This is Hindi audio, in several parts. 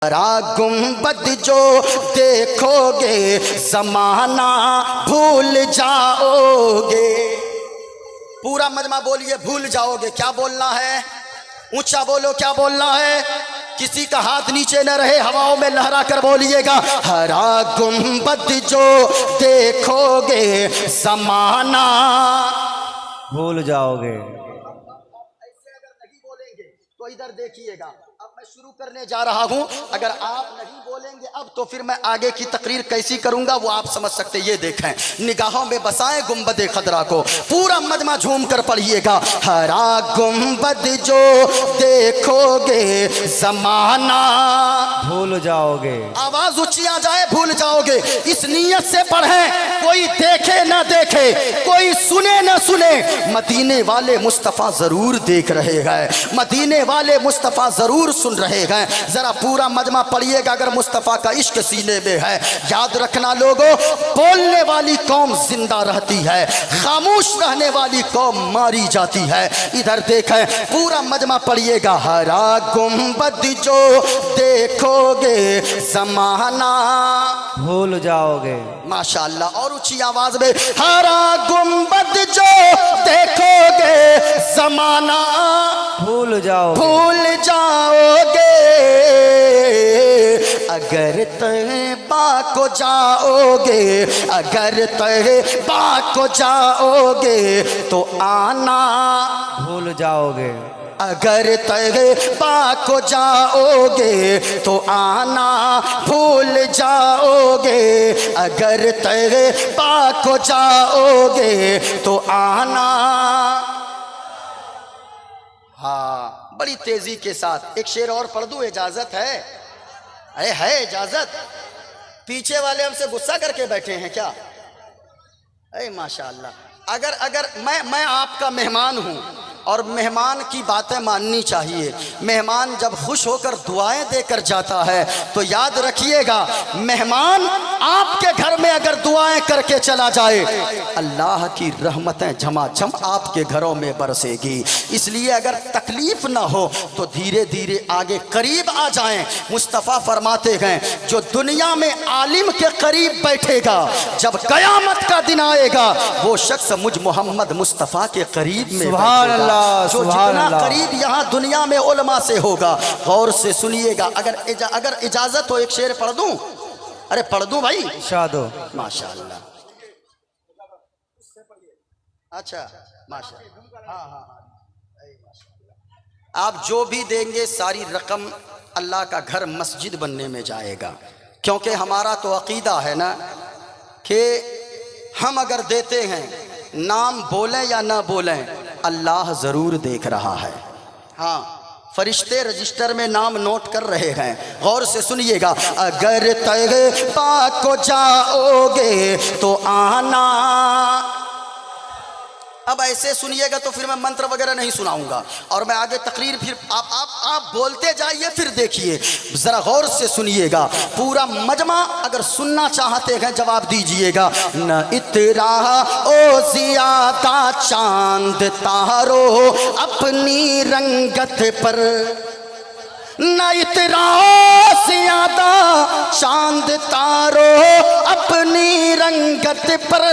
हरा गुंबद जो देखोगे ज़माना भूल जाओगे। पूरा मजमा बोलिए, भूल जाओगे। क्या बोलना है? ऊंचा बोलो, क्या बोलना है? किसी का हाथ नीचे न रहे, हवाओं में लहरा कर बोलिएगा। हरा गुंबद जो देखोगे ज़माना भूल जाओगे। ऐसे अगर नहीं बोलेंगे तो इधर देखिएगा, अब मैं शुरू करने जा रहा हूं। अगर आप नहीं बोलेंगे अब तो फिर मैं आगे की तकरीर कैसी करूंगा वो आप समझ सकते। ये देखें, निगाहों में बसाएं गुंबद खदरा को, पूरा मजमा झूम कर पढ़िएगा। हरा गुंबद जो देखोगे ज़माना भूल जाओगे। आवाज ऊंची आ जाए, भूल जाओगे। इस नीयत से पढ़ें, कोई देखे ना देखे, कोई सुने ना सुने, मदीने वाले मुस्तफ़ा जरूर देख रहे हैं, मदीने वाले मुस्तफ़ा जरूर सुन रहे हैं। जरा पूरा मजमा पढ़िएगा। अगर मुस्तफ़ा का इश्क सीने में है, याद रखना लोगों, बोलने वाली कौम जिंदा रहती है, खामोश रहने वाली कौम मारी जाती है। इधर देखें, पूरा मजमा पढ़िएगा। हरा गुंबद जो देखोगे ज़माना भूल जाओगे। माशाअल्लाह। और ऊंची आवाज में, हरा गुंबद जो देखोगे ज़माना भूल जाओगे। भूल जाओगे। अगर तैबा को जाओगे, अगर तैबा को जाओगे तो आना भूल जाओगे। अगर तैबा को जाओगे तो आना भूल जाओगे। अगर तैबा को जाओगे तो आना। हाँ, बड़ी तेजी के साथ एक शेर और पढ़ दूं, इजाजत है? अरे है इजाजत? पीछे वाले हमसे गुस्सा करके बैठे हैं क्या? अरे माशाअल्लाह। अगर मैं आपका मेहमान हूं और मेहमान की बातें माननी चाहिए। मेहमान जब खुश होकर दुआएं देकर जाता है तो याद रखिएगा, मेहमान आपके घर में अगर दुआएं करके चला जाए, अल्लाह की रहमतें झमाझम आपके घरों में बरसेगी। इसलिए अगर तकलीफ ना हो तो धीरे धीरे आगे करीब आ जाएं। मुस्तफ़ा फरमाते हैं, जो दुनिया में आलिम के करीब बैठेगा, जब कयामत का दिन आएगा वो शख्स मुझ मोहम्मद मुस्तफ़ा के करीब में बैठेगा। जो जितना करीब यहाँ दुनिया में उलमा से होगा। गौर से सुनिएगा। अगर इजाजत हो एक शेर पढ़ दूं? अरे पढ़ दूं भाई? शादो। माशाअल्लाह। अच्छा माशाअल्लाह। हाँ। आप जो भी देंगे सारी रकम अल्लाह का घर मस्जिद बनने में जाएगा। क्योंकि हमारा तो अकीदा है ना कि हम अगर देते हैं, नाम बोलें या ना बोलें, अल्लाह ज़रूर देख रहा है। हाँ, फरिश्ते रजिस्टर में नाम नोट कर रहे हैं। गौर से सुनिएगा। अगर तैबा को जाओगे तो आना। अब ऐसे सुनिएगा तो फिर मैं मंत्र वगैरह नहीं सुनाऊंगा और मैं आगे तकरीर फिर आप बोलते जाइए, फिर देखिए, जरा गौर से सुनिएगा पूरा मजमा। अगर सुनना चाहते हैं जवाब दीजिएगा। न इतरा ओ ज़ियादा चांद तारो अपनी रंगत पर, न इतरा ज़्यादा चांद तारो अपनी रंगत पर,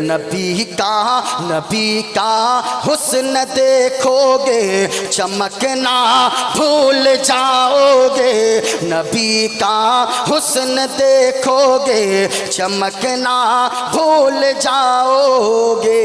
नबी का हुस्न देखोगे चमकना भूल जाओगे। नबी का हुस्न देखोगे चमकना भूल जाओगे।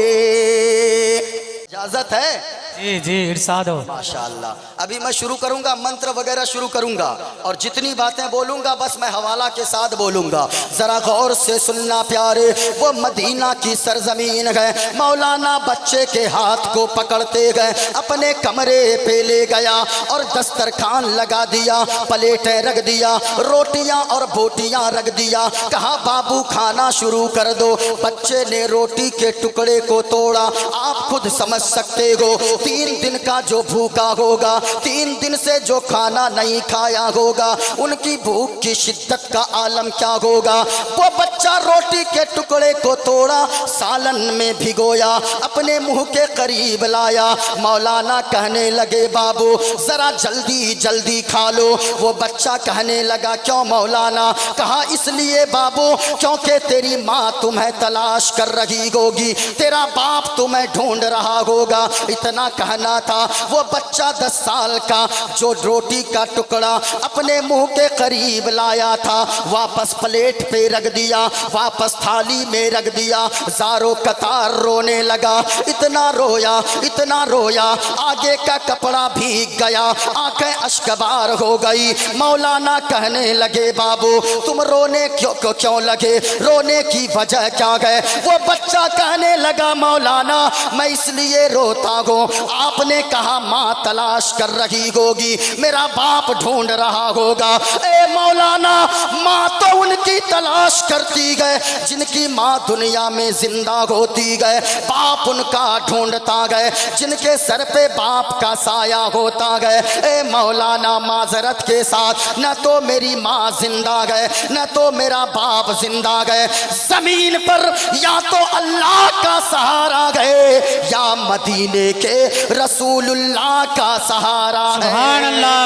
इजाजत है? जी जी, इरशाद हो। माशाअल्लाह। अभी मैं शुरू करूंगा, मंत्र वगैरह शुरू करूंगा और जितनी बातें बोलूंगा बस मैं हवाला के साथ बोलूंगा। जरा गौर से सुनना प्यारे। वो मदीना की सरजमीन है, मौलाना बच्चे के हाथ को पकड़ते गए, अपने कमरे पे ले गया और दस्तरखान लगा दिया, प्लेटें रख दिया, रोटियां और बोटियां रख दिया। कहा बाबू खाना शुरू कर दो। बच्चे ने रोटी के टुकड़े को तोड़ा, आप खुद समझ सकते हो, 3 दिन का जो भूखा होगा, 3 दिन से जो खाना नहीं खाया होगा, उनकी भूख की शिद्दत का आलम क्या होगा। वो बच्चा रोटी के टुकड़े को तोड़ा, सालन में भिगोया, अपने मुंह के करीब लाया। मौलाना कहने लगे बाबू जरा जल्दी जल्दी खा लो। वो बच्चा कहने लगा क्यों मौलाना? कहा इसलिए बाबू क्योंकि तेरी माँ तुम्हें तलाश कर रही होगी, तेरा बाप तुम्हें ढूंढ रहा होगा। इतना कहना था। वो बच्चा 10 साल का जो रोटी का टुकड़ा अपने मुंह के करीब लाया था, वापस प्लेट पे रख दिया, वापस थाली में रख दिया। ज़ारो कतार रोने लगा। इतना रोया आगे का कपड़ा भीग गया, आंखें अश्कबार हो गई। मौलाना कहने लगे बाबू तुम रोने क्यों लगे, रोने की वजह क्या है? वो बच्चा कहने लगा मौलाना मैं इसलिए रोता हूँ, आपने कहा माँ तलाश कर रही होगी, मेरा बाप ढूंढ रहा होगा। ए मौलाना माँ तो उनकी तलाश करती गए जिनकी माँ दुनिया में जिंदा होती गए, बाप उनका ढूंढता गए जिनके सर पे बाप का साया होता गए। ए मौलाना माजरत के साथ न तो मेरी माँ जिंदा गए न तो मेरा बाप जिंदा गए, जमीन पर या तो अल्लाह का सहारा गए या मदीने के रसूलुल्लाह का सहारा है।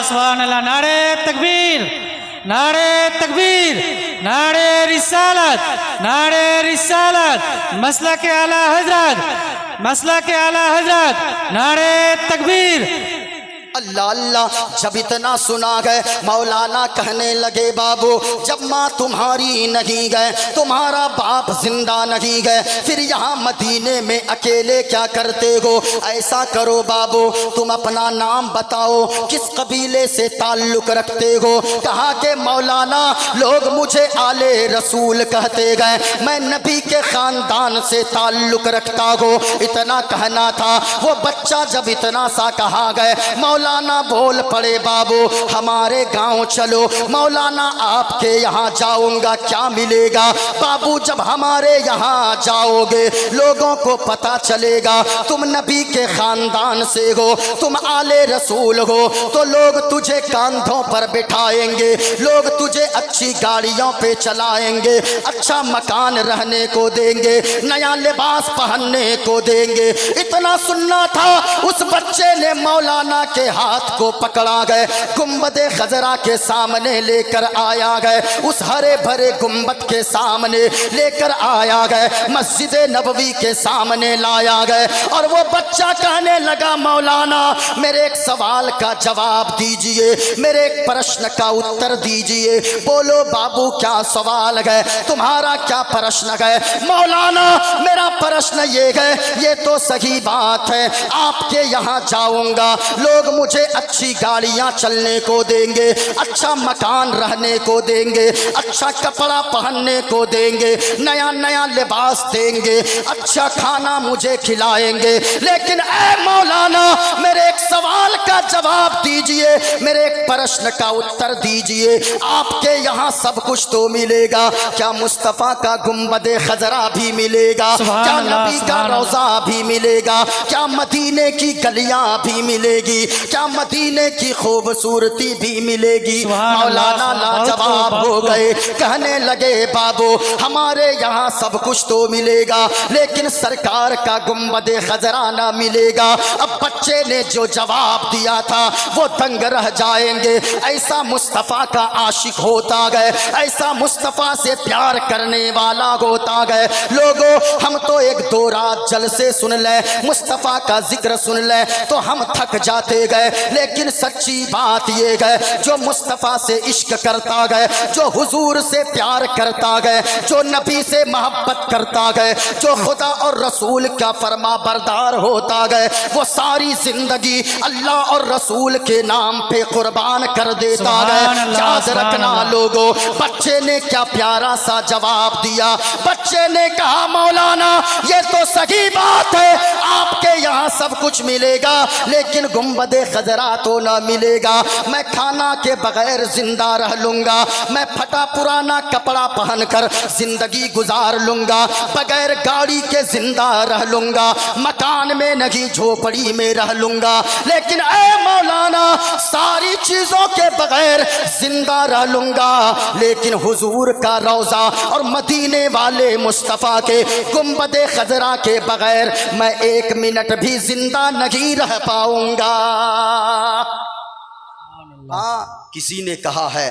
सुभान अल्लाह, नारे तकबीर, नारे तकबीर, नारे रिसालत, नारे रिसालत, मसला के आला हजरत, मसला के आला हजरत, नारे तकबीर। अल्लाह अल्लाह। जब इतना सुना गए मौलाना कहने लगे बाबू जब माँ तुम्हारी नहीं गए, तुम्हारा बाप जिंदा नहीं गए, फिर यहाँ मदीने में अकेले क्या करते हो? ऐसा करो बाबू तुम अपना नाम बताओ, किस कबीले से ताल्लुक रखते हो? कहा कि मौलाना लोग मुझे आले रसूल कहते गए, मैं नबी के खानदान से ताल्लुक रखता हूँ। इतना कहना था। वो बच्चा जब इतना सा कहा गए मौलाना बोल पड़े बाबू हमारे गांव चलो, मौलाना आपके यहाँ जाऊंगा क्या मिलेगा? बाबू जब हमारे यहाँ जाओगे लोगों को पता चलेगा तुम नबी के खानदान से हो, तुम आले रसूल हो, तो लोग तुझे कांधों पर बिठाएंगे, लोग तुझे अच्छी गाड़ियों पे चलाएंगे, अच्छा मकान रहने को देंगे, नया लिबास पहनने को देंगे। इतना सुनना था। उस बच्चे ने मौलाना के हाथ को पकड़ा गए, गुम्बदे खजरा के सामने लेकर आया गए, उस हरे भरे गुम्बद के सामने लेकर आया गए, मस्जिद नबवी के सामने लाया गए। और वो बच्चा कहने लगा मौलाना मेरे एक सवाल का जवाब दीजिए, मेरे एक प्रश्न का उत्तर दीजिए। बोलो बाबू क्या सवाल है, तुम्हारा क्या प्रश्न है? मौलाना मेरा प्रश्न ये है, ये तो सही बात है आपके यहाँ जाऊंगा लोग मुझे अच्छी गाड़ियां चलने को देंगे, अच्छा मकान रहने को देंगे, अच्छा कपड़ा पहनने को देंगे, नया नया लिबास देंगे, अच्छा खाना मुझे खिलाएंगे, लेकिन ऐ मौलाना मेरे एक सवाल का जवाब दीजिए, मेरे एक प्रश्न का उत्तर दीजिए। आपके यहाँ सब कुछ तो मिलेगा, क्या मुस्तफ़ा का गुम्बदे खजरा भी मिलेगा? क्या नबी का रोज़ा भी मिलेगा? क्या मदीने की गलियां भी मिलेगी? क्या मदीने की खूबसूरती भी मिलेगी? मौलाना लाजवाब हो गए, कहने लगे बाबू हमारे यहाँ सब कुछ तो मिलेगा लेकिन सरकार का गुम्बदे खजरा ना मिलेगा। अब बच्चे ने जो जवाब दिया था वो दंग रह जाएंगे। ऐसा मुस्तफ़ा का आशिक होता गए, ऐसा मुस्तफ़ा से प्यार करने वाला होता गए। लोगों हम तो एक दो रात जलसे सुन ले, मुस्तफ़ा का जिक्र सुन ले तो हम थक जाते गए, लेकिन सच्ची बात ये है जो मुस्तफ़ा से इश्क करता गए, जो हुजूर से प्यार करता गए, जो नबी से मोहब्बत करता गए, जो खुदा और रसूल का फरमा बरदार होता गए, वो सारी जिंदगी अल्लाह और रसूल के नाम पे कुर्बान कर देता गए। याद रखना लोगों, बच्चे ने क्या प्यारा सा जवाब दिया। बच्चे ने कहा मौलाना ये तो सही बात है आपके यहाँ सब कुछ मिलेगा लेकिन गुम्बदे खजरा तो ना मिलेगा। मैं खाना के बगैर जिंदा रह लूंगा, मैं फटा पुराना कपड़ा पहनकर जिंदगी गुजार लूंगा, बगैर गाड़ी के जिंदा रह लूंगा, मकान में नहीं झोपड़ी में रह लूंगा, लेकिन ऐ मौलाना सारी चीजों के बगैर जिंदा रह लूंगा, लेकिन हुजूर का रोजा और मदीने वाले मुस्तफ़ा के गुंबदे खजरा के बगैर मैं 1 मिनट भी जिंदा नहीं रह पाऊंगा। हाँ, किसी ने कहा है